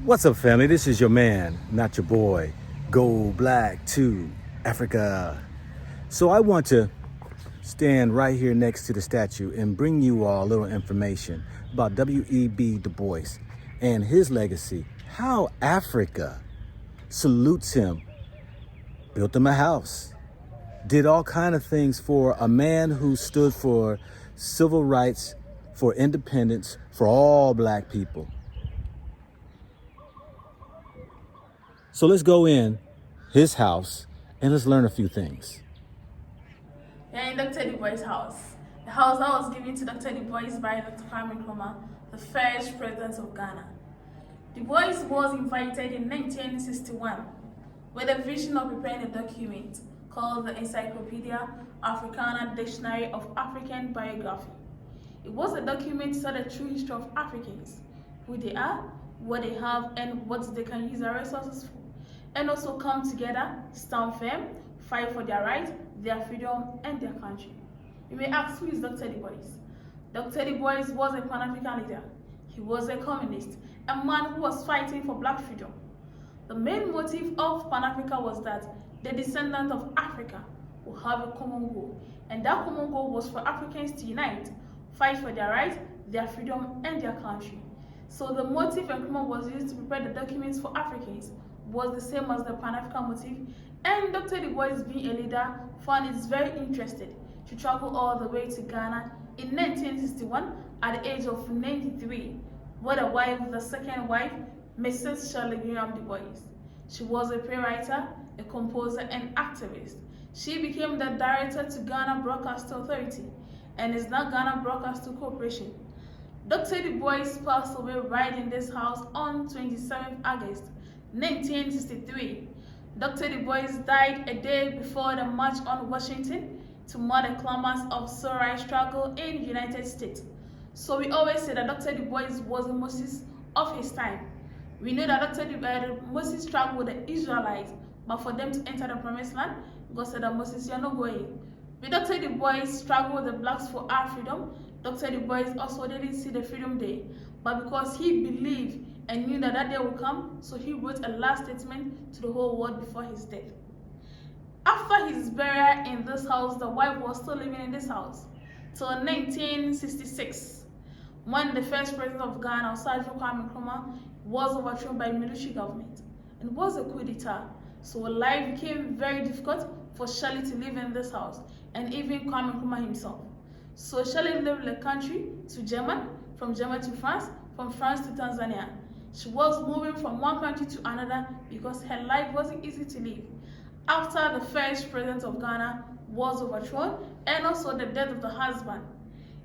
What's up, family? This is your man, not your boy, Go Black to Africa. So I want to stand right here next to the statue and bring you all a little information about W.E.B. Du Bois and his legacy, how Africa salutes him, built him a house, did all kind of things for a man who stood for civil rights, for independence, for all black people. So let's go in his house and let's learn a few things. We are in Dr. Du Bois' house. The house that was given to Dr. Du Bois by Dr. Kwame Nkrumah, the first president of Ghana. Du Bois was invited in 1961 with a vision of preparing a document called the Encyclopedia Africana Dictionary of African Biography. It was a document to tell the true history of Africans, who they are, what they have, and what they can use their resources for, and also come together, stand firm, fight for their rights, their freedom, and their country. You may ask, who is Dr. Du Bois? Dr. Du Bois was a Pan-African leader. He was a communist, a man who was fighting for black freedom. The main motive of Pan-Africa was that the descendants of Africa will have a common goal, and that common goal was for Africans to unite, fight for their rights, their freedom, and their country. So the motive Nkrumah was used to prepare the documents for Africans was the same as the Pan-African motive, and Dr. Du Bois, being a leader, found it very interested to travel all the way to Ghana in 1961 at the age of 93 with a wife, the second wife, Mrs. Shirley Graham Du Bois. She was a playwright, a composer, and activist. She became the director to Ghana Broadcast Authority and is now Ghana Broadcast Corporation. Dr. Du Bois passed away right in this house on 27 August 1963. Dr. Du Bois died a day before the March on Washington to mark the climax of civil rights struggle in the United States. So we always say that Dr. Du Bois was the Moses of his time. We know that Moses struggled with the Israelites, but for them to enter the promised land, God said that Moses, you are not going. But Dr. Du Bois struggled with the blacks for our freedom. Dr. Du Bois also didn't see the Freedom Day, but because he believed and knew that that day would come, so he wrote a last statement to the whole world before his death. After his burial in this house, the wife was still living in this house till 1966, when the first president of Ghana, Dr. Kwame Nkrumah, was overthrown by military government and was a coup d'etat. So life became very difficult for Shirley to live in this house, and even Kwame Nkrumah himself. So Shirley lived in the country to Germany, from Germany to France, from France to Tanzania. She was moving from one country to another because her life wasn't easy to live. After the first president of Ghana was overthrown and also the death of the husband.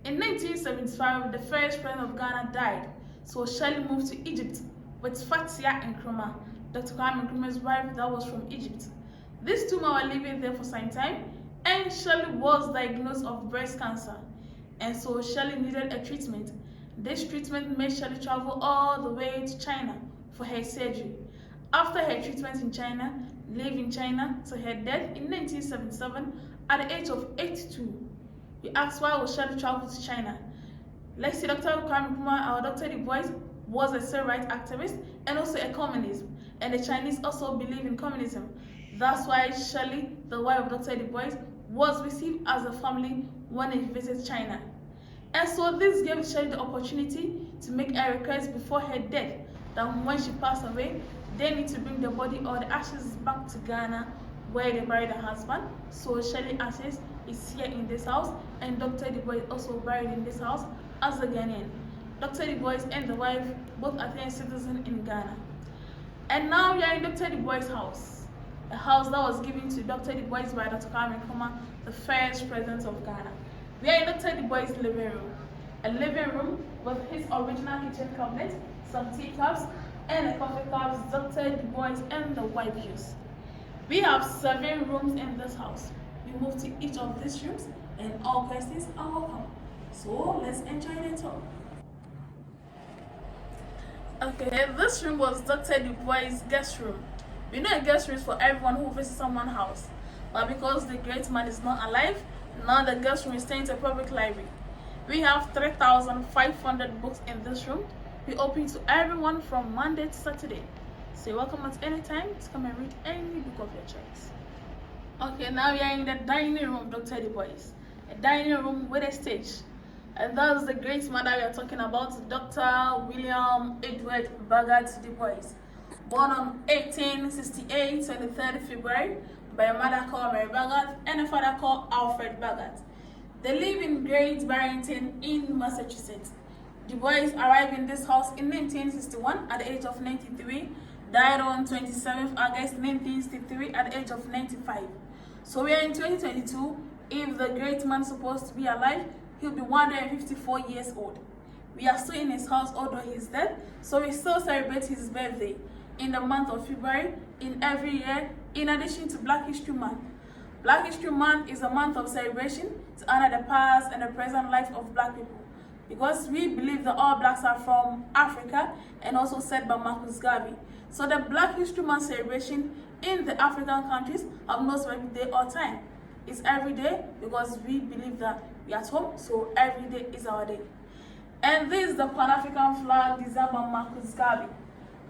In 1975, the first president of Ghana died, so Shirley moved to Egypt with Fatia Nkrumah, Dr. Kwame Nkrumah's wife that was from Egypt. These two men were living there for some time, and Shirley was diagnosed of breast cancer, and so Shirley needed a treatment. This treatment made Shirley travel all the way to China for her surgery. After her treatment in China, lived in China till her death in 1977 at the age of 82. We asked why was Shirley travel to China. Let's see, Dr. Kwame Nkrumah, or Dr. Du Bois, was a civil rights activist and also a communist, and the Chinese also believe in communism. That's why Shirley, the wife of Dr. Du Bois, was received as a family when he visited China. And so this gave Shirley the opportunity to make a request before her death that when she passed away, they need to bring the body or the ashes back to Ghana where they buried her husband. So Shirley's ashes is here in this house, and Dr. Du Bois also buried in this house as a Ghanaian. Dr. Du Bois and the wife both are citizens in Ghana. And now we are in Dr. Du Bois' house, a house that was given to Dr. Du Bois by Dr. Kwame Nkrumah, the first president of Ghana. We are in Dr. Du Bois' living room, a living room with his original kitchen cabinet, some teacups, and a coffee cups Dr. Du Bois and the wife used. We have 7 rooms in this house. We move to each of these rooms, and all questions are welcome. So let's enjoy the tour. Okay, this room was Dr. Du Bois' guest room. We know a guest room is for everyone who visits someone's house, but because the great man is not alive, now the guest room is turned into a public library. We have 3,500 books in this room, We open to everyone from Monday to Saturday. So you're welcome at any time to come and read any book of your choice. Okay, now we are in the dining room of Dr. Dubois. A dining room with a stage. And that's the great man that we are talking about, Dr. William Edward Bagot Dubois. Born on 1868, 23rd February, by a mother called Mary Bagot and a father called Alfred Bagot. They live in Great Barrington in Massachusetts. Dubois arrived in this house in 1961 at the age of 93, died on 27th August 1963 at the age of 95. So we are in 2022. If the great man is supposed to be alive, he'll be 154 years old. We are still in his house, although he's dead, so we still celebrate his birthday in the month of February in every year, in addition to Black History Month. Black History Month is a month of celebration to honor the past and the present life of Black people, because we believe that all Blacks are from Africa, and also said by Marcus Garvey. So the Black History Month celebration in the African countries have no specific day or time. It's every day because we believe that we are at home, so every day is our day. And this is the Pan-African flag designed by Marcus Garvey.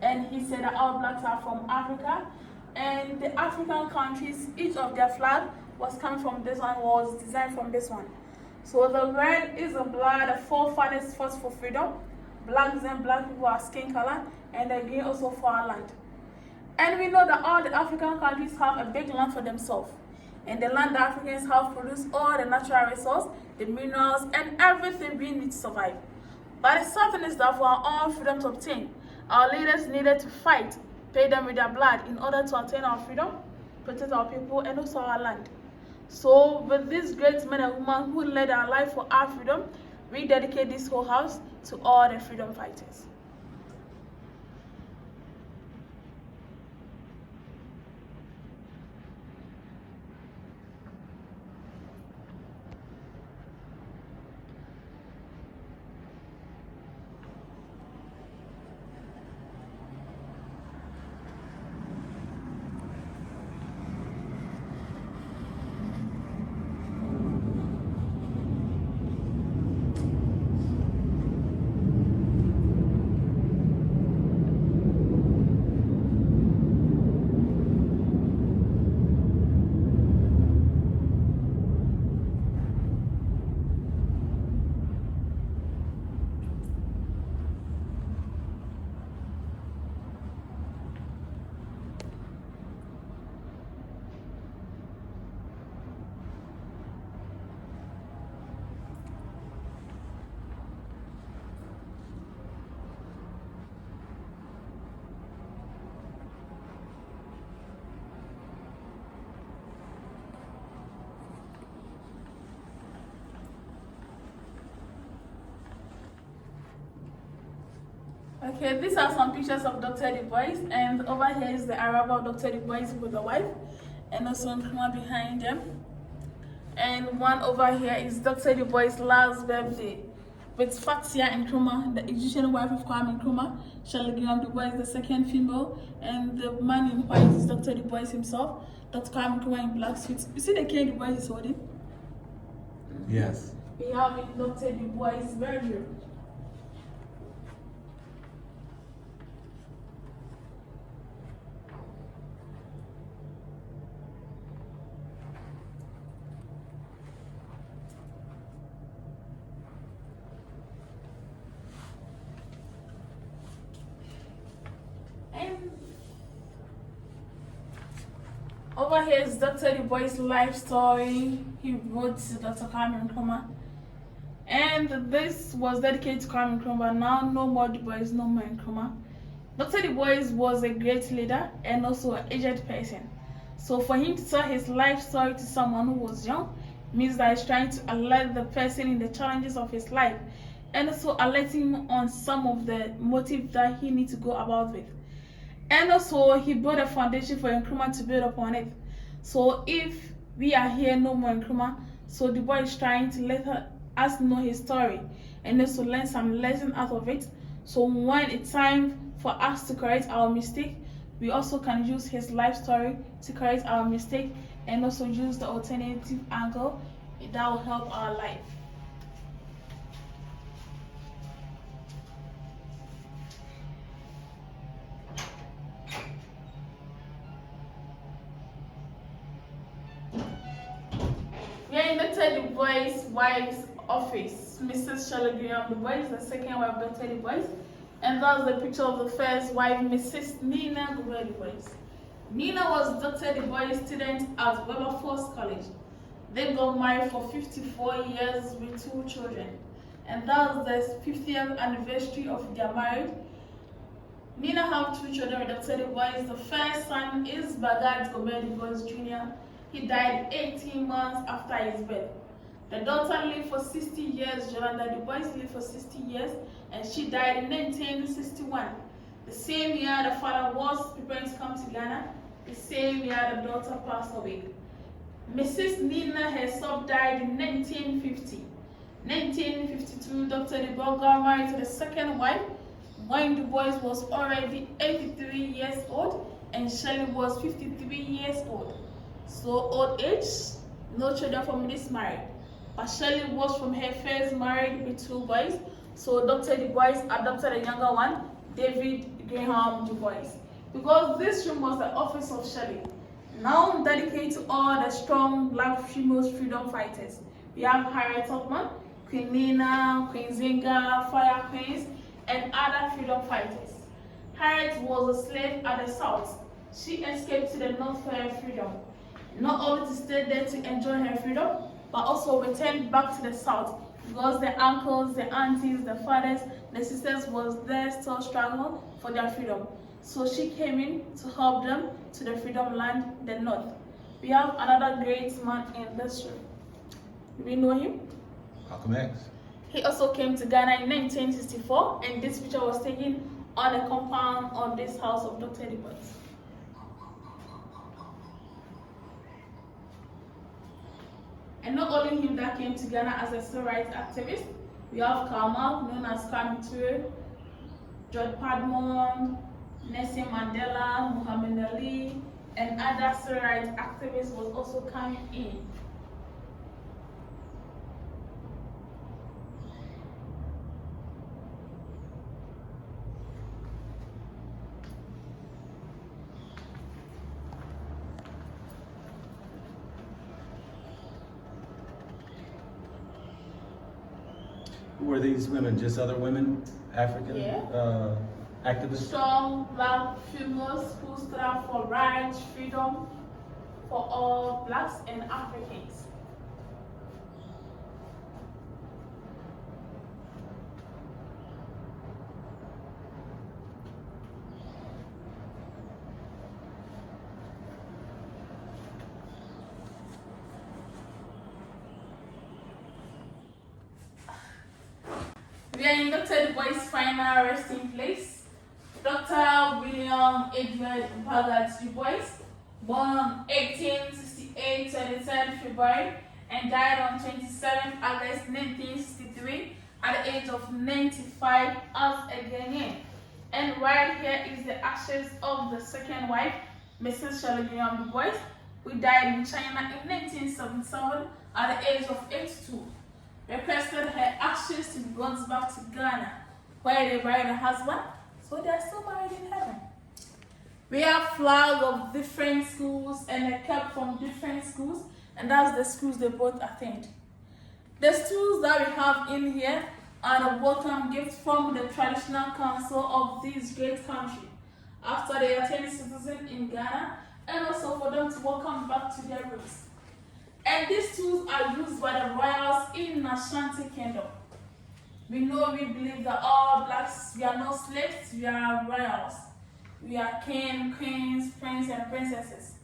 And he said that all Blacks are from Africa, and the African countries, each of their flag was coming from this one, was designed from this one. So the red is the blood the forefathers fought for freedom. Blacks and Black people are skin color, and the green also for our land. And we know that all the African countries have a big land for themselves. And the land the Africans have produced all the natural resources, the minerals, and everything we need to survive. But the certain is that for our own freedom to obtain, our leaders needed to fight, pay them with their blood in order to attain our freedom, protect our people, and also our land. So with these great men and women who led their life for our freedom, we dedicate this whole house to all the freedom fighters. Okay, these are some pictures of Dr. Dubois, and over here is the arrival of Dr. Dubois with the wife, and also Nkrumah behind them. And one over here is Dr. Dubois' last birthday, with Fatia Nkrumah, the Egyptian wife of Kwame Nkrumah, Charlotte Dubois, the second female, and the man in white is Dr. Dubois himself, Dr. Kwame Nkrumah in black suits. You see the cane Dubois is holding? Yes. We have in Dr. Dubois' burial. Over here is Dr. Dubois' life story. He wrote to Dr. Kwame Nkrumah. And this was dedicated to Kwame Nkrumah. Now, no more Dubois, no more Nkrumah. Dr. Dubois was a great leader and also an aged person. So for him to tell his life story to someone who was young means that he's trying to alert the person in the challenges of his life, and also alerting him on some of the motives that he needs to go about with. And also, he built a foundation for Nkrumah to build upon it. So if we are here, no more Nkrumah, so Dubois is trying to let us know his story and also learn some lesson out of it. So when it's time for us to correct our mistake, we also can use his life story to correct our mistake, and also use the alternative angle that will help our life. Dr. Du Bois' wife's office, Mrs. Charlotte Du Bois, the second wife of Dr. Du Bois, and that's the picture of the first wife, Mrs. Nina Du Bois. Nina was Dr. Du Bois' student at Wilberforce College. They got married for 54 years with 2 children, and that's the 50th anniversary of their marriage. Nina have 2 children with Dr. Du Bois. The first son is Bagat Gobert Du Bois Jr. He died 18 months after his birth. The daughter lived for 60 years, Yolanda Du Bois lived for 60 years, and she died in 1961. The same year the father was preparing to come to Ghana, the same year the daughter passed away. Mrs. Nina herself died in 1950. 1952, Dr. Du Bois got married to the second wife, when Du Bois was already 83 years old and Shelley was 53 years old. So old age, no children from this marriage. But Shelley was from her first marriage with 2 boys. So Dr. Du Bois adopted a younger one, David Graham Du Bois. Because this room was the office of Shelley, now dedicated to all the strong black female freedom fighters. We have Harriet Tubman, Queen Nina, Queen Zinga, Fire Queens, and other freedom fighters. Harriet was a slave at the South. She escaped to the North for her freedom, not only to stay there to enjoy her freedom, but also returned back to the South because the uncles, the aunties, the fathers, the sisters was there still struggling for their freedom. So she came in to help them to the freedom land, the North. We have another great man in this room. Do we know him? Malcolm X. He also came to Ghana in 1964, and this picture was taken on the compound of this house of Dr. Du Bois. And not only him that came to Ghana as a civil rights activist, we have Kamal, known as Kwame, George Padmore, Nelson Mandela, Muhammad Ali, and other civil rights activists was also coming in. Who were these women? Just other women, African Yeah. activists? Strong black females who stood up for rights, freedom for all blacks and Africans. We are in Dr. Du Bois' final resting place. Dr. William Edward Bagat Du Bois, born on 1868, 23rd February, and died on 27th August 1963 at the age of 95 as a Ghanaian. And right here is the ashes of the second wife, Mrs. Charlotte Du Bois, who died in China in 1977 at the age of 82. Requested her ashes to be brought back to Ghana, where they buried her husband, so they are still married in heaven. We have flags of different schools and a cap from different schools, and that's the schools they both attend. The schools that we have in here are the welcome gifts from the traditional council of this great country after they attend citizen in Ghana, and also for them to welcome back to their roots. And these tools are used by the royals in Ashanti Kingdom. We believe that all blacks, we are not slaves, we are royals. We are king, queens, princes, and princesses.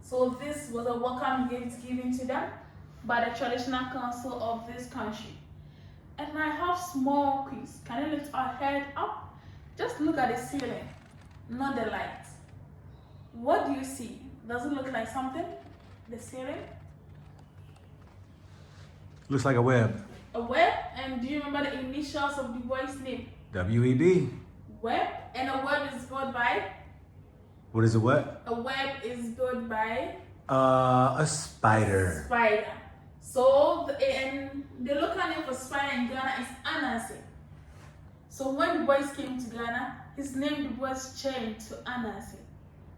So this was a welcome gift given to them by the traditional council of this country. And I have small quiz. Can you lift our head up? Just look at the ceiling, not the light. What do you see? Does it look like something? The ceiling? Looks like a web. A web? And do you remember the initials of Du Bois' name? WEB. Web? And a web is built by? What is a web? A web is built by? A spider. Spider. So the local name for spider in Ghana is Anansi. So when Du Bois came to Ghana, his name Du Bois changed to Anansi.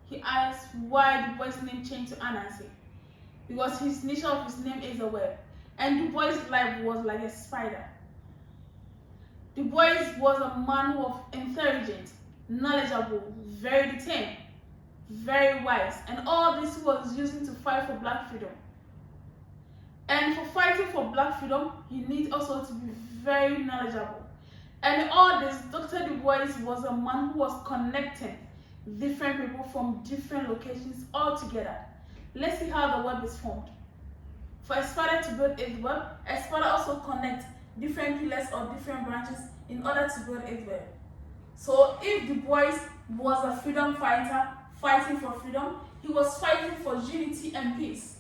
He asked why Du Bois' name changed to Anansi. Because his initial of his name is a web. and Du Bois' life was like a spider. Du Bois was a man who was intelligent, knowledgeable, very determined, very wise, and all this he was using to fight for black freedom. And for fighting for black freedom, you need also to be very knowledgeable. And in all this, Dr. Du Bois was a man who was connecting different people from different locations all together. Let's see how the web is formed. For a spider to build its web, a spider also connects different pillars or different branches in order to build its web. So if Du Bois was a freedom fighter fighting for freedom, he was fighting for unity and peace.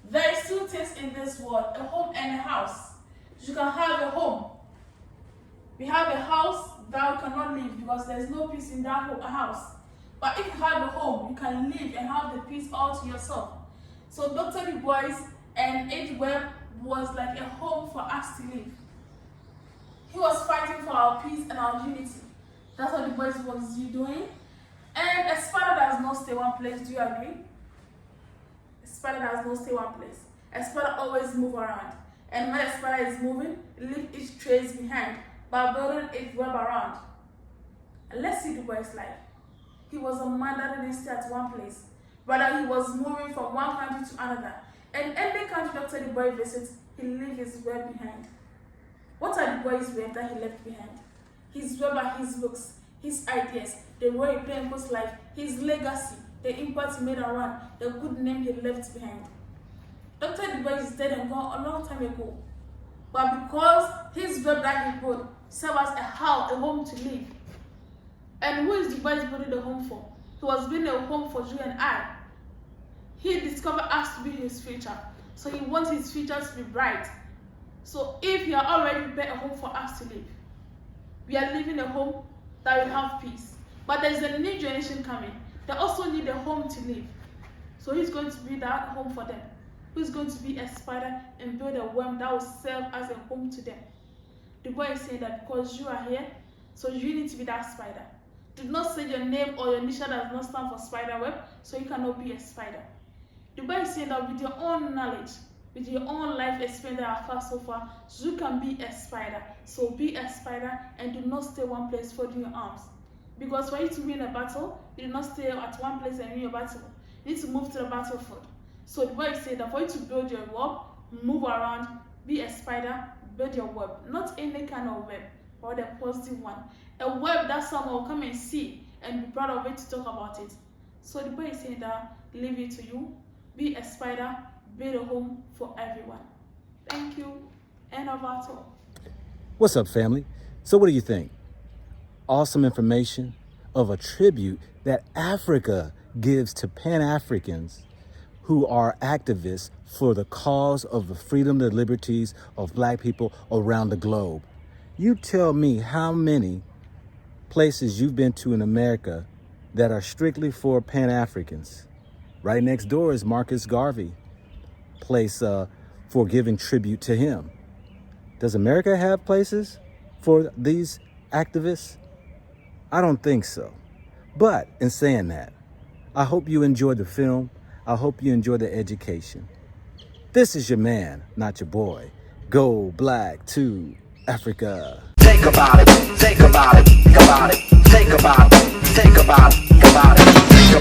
There is two things in this world, a home and a house. You can have a home. We have a house that you cannot live because there is no peace in that house. But if you have a home, you can live and have the peace all to yourself. So Dr. Du Bois and its web was like a home for us to live. He was fighting for our peace and our unity. That's what Du Bois was doing. And a spider does not stay one place, do you agree? A spider does not stay one place. A spider always moves around. And when a spider is moving, it leaves its trace behind by building its web around. And let's see Du Bois' life. He was a man that didn't stay at one place. Rather, he was moving from one country to another. And every country Dr. Du Bois visits, he leaves his web behind. What are Du Bois' web that he left behind? His web are his books, his ideas, the role he played in people's life, his legacy, the impact he made around, the good name he left behind. Dr. Du Bois is dead and gone a long time ago. But because his web that he built served as a house, a home to live. And who is Du Bois building the home for? He was building a home for you and I. He discovered us to be his future. So he wants his future to be bright. So if you are already prepared a home for us to live, we are living a home that will have peace. But there's a new generation coming. They also need a home to live. So he's going to be that home for them. Who's going to be a spider and build a worm that will serve as a home to them. Du Bois is saying that because you are here, so you need to be that spider. Do not say your name or your initial does not stand for spider web, so you cannot be a spider. Du Bois is saying that with your own knowledge, with your own life experience that I've had so far, so you can be a spider. So be a spider and do not stay one place folding your arms. Because for you to win a battle, you do not stay at one place and win your battle. You need to move to the battlefield. So Du Bois said that for you to build your web, move around, be a spider, build your web. Not any kind of web, but the positive one. A web that someone will come and see and be proud of it to talk about it. So Du Bois is saying that, leave it to you. Be a spider, build a home for everyone. Thank you. End of our talk. What's up, family? So what do you think? Awesome information of a tribute that Africa gives to Pan-Africans who are activists for the cause of the freedom and liberties of black people around the globe. You tell me how many places you've been to in America that are strictly for Pan-Africans. Right next door is Marcus Garvey place for giving tribute to him. Does America have places for these activists? I don't think so. But in saying that, I hope you enjoyed the film. I hope you enjoyed the education. This is your man, not your boy. Go black to Africa. Think about it, think about it, think about it, think about it, think about it.